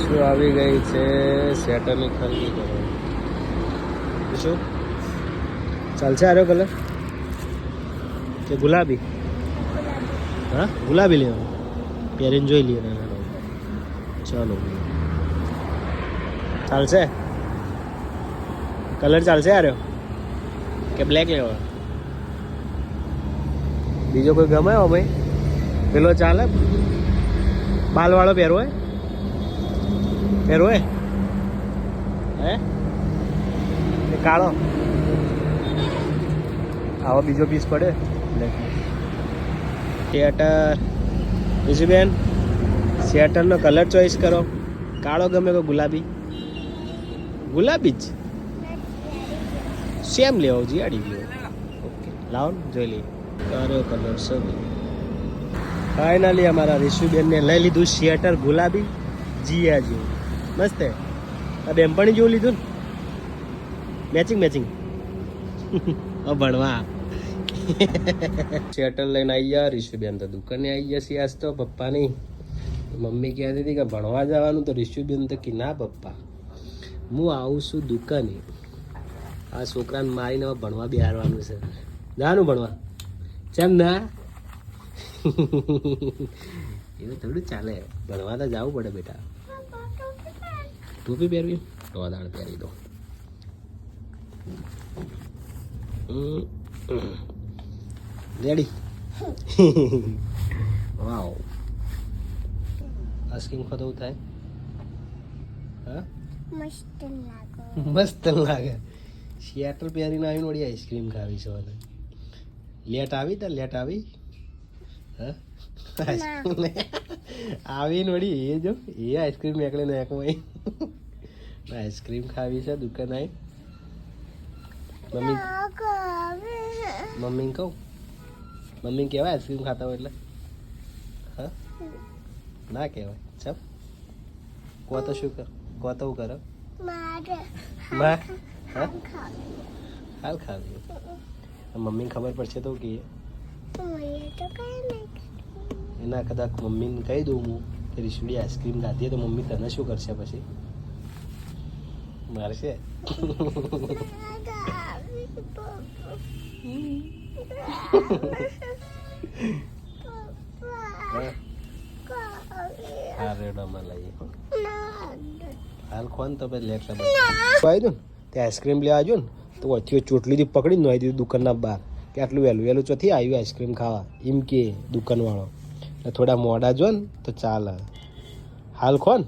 રિશુ આવી ગઈ છે સ્વેટરની ખરીદી કરવા. રિશુ ચાલશે આર્યો કલર કે ગુલાબી? હા ગુલાબી લેવાનું, પહેરીને જોઈ લઈએ. ચાલો ચાલશે કલર? ચાલશે આર્યો કે બ્લેક લેવા? બીજો કોઈ ગમે હો ભાઈ? પેલો ચાલે બાલવાળો પહેરવો હે? પહેરવો હે? કાળો આવો બીજો પીસ પડે બ્લેક. સ્વેટર રિશુબેન, સ્વેટરનો કલર ચોઈસ કરો. કાળો ગમે કે ગુલાબી? ગુલાબી જ સેમ લેવો જીયાડી લેવો. ઓકે લાવો ને જોઈ લઈએ કર્યો કલર સબ. ફાઇનલી અમારા રિશુબેનને લઈ લીધું સ્વેટર ગુલાબી જીયા જેવું મસ્ત હે. આ બેનપણી જેવું લીધું ને, મેચિંગ મેચિંગ. ભણવા સ્વેટર લઈને આવી ગયા રિશુબેન તો દુકાને આવી ગયા છે આજ તો. પપ્પાની મમ્મી કહેતી હતી કે ભણવા જવાનું, તો રિશુબેન તો કે ના પપ્પા હું આવું છું દુકાને. આ છોકરાને મારીને હવે ભણવા બેહારવાનું છે. જવાનું ભણવા કેમ ના? એવું થોડું ચાલે, ભણવા તો જવું પડે બેટા. ટોપી પહેરવી તો દાળ પહેરી દો. રેડી? વાવ આઈસ્ક્રીમ ખાધું થાય? હા મસ્ત લાગે. સ્વેટર પહેરીને આવીને વળી આઈસ્ક્રીમ ખાવી છે. લેટ આવી તા લેટ આવી? હા આવીને વળી એ જો એ આઈસ્ક્રીમ નીકળે નાખમાં આઈસ્ક્રીમ ખાવી છે દુકાન આવી. મમ્મી કહું, મમ્મી કહેવાય આઈસ્ક્રીમ ખાતા હોય એટલે? હા ના કહેવાય. ચપ કો તો શું કર, કો તો હું કરો હાલ ખાવી. મમ્મીને ખબર પડશે તો કે એના કદાચ મમ્મીને કહી દઉં હું કે રિશુડી આઈસ્ક્રીમ ખાધી તો મમ્મી તને શું કરશે પછી? મારશે. હાલ ખોન તો લેટ આવી દઉં તે આઈસ્ક્રીમ લેવા આવજો ને તો વચ્ચે ચોટલીથી પકડીને આવી દીધું દુકાનના બહાર કે આટલું વહેલું વહેલું ચોથી આવ્યું આઈસ્ક્રીમ ખાવા એમ કે દુકાનવાળો. એટલે થોડા મોડા જો ને તો ચાલે. હાલ ખોન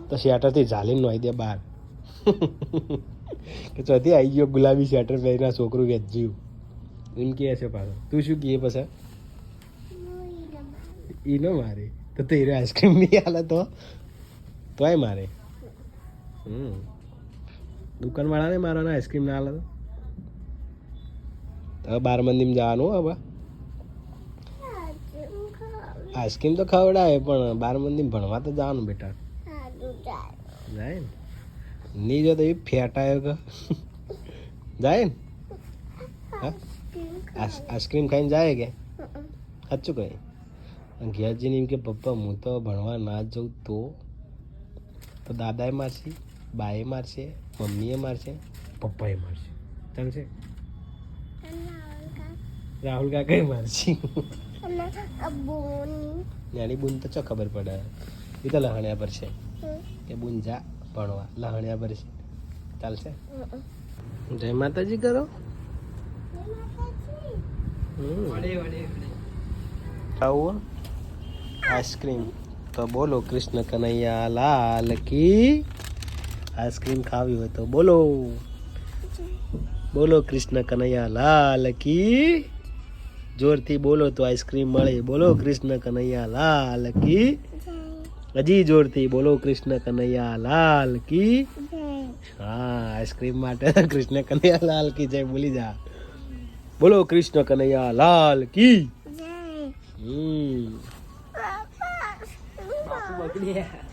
તો સ્વેટરથી ઝાલીને નોઈ દે બહાર કે ચોથી આવી ગયો ગુલાબી સ્વેટર પહેરીને છોકરું વેચ્યું એમ કહે છે પાછો. તું શું કહે પછી? એ ન મારે તો તેરે આઈસ્ક્રીમ નહીં હાલે તોય મારે. દુકાનવાળાને મારવાના આઈસ્ક્રીમ ના હાલે તો હવે 12 મંદીમાં જવાનું. હવે આઈસ્ક્રીમ તો ખવડાવે પણ 12 મંદીમાં ભણવા તો જવાનું બેટા. જાય ને નહીં જો તો એ ફેટાયો કે જાય ને. હા આઈસ્ક્રીમ ખાઈને જાય કે સાચું કહે? ઘેરજીને એમ કે પપ્પા હું તો ભણવા ના જાઉં તો દાદાએ મારશે, બાએ મારશે, મમ્મીએ મારશે, પપ્પાએ મારશે. ચાલશે? રાહુલ કાકાએ મારશે. નાની બૂન તો ચો ખબર પડે, એ તો લહણ્યા પર છે કે બૂન જા ભણવા, લહણ્યા પર છે. ચાલશે? જય માતાજી કરો. ખાવું આઈસ્ક્રીમ તો બોલો કૃષ્ણ કનૈયા લાલ કી. આઈસ્ક્રીમ ખાવી હોય તો બોલો બોલો કૃષ્ણ કનૈયા લાલ કી. જોરથી બોલો તો આઈસ્ક્રીમ મળે. બોલો કૃષ્ણ કનૈયા લાલ કી. હજી જોરથી બોલો કૃષ્ણ કનૈયા લાલ કી. હા આઈસ્ક્રીમ માટે કૃષ્ણ કનૈયા લાલ કી જય બોલી જા. બોલો કૃષ્ણ કનૈયા લાલ કી. બગડ્યા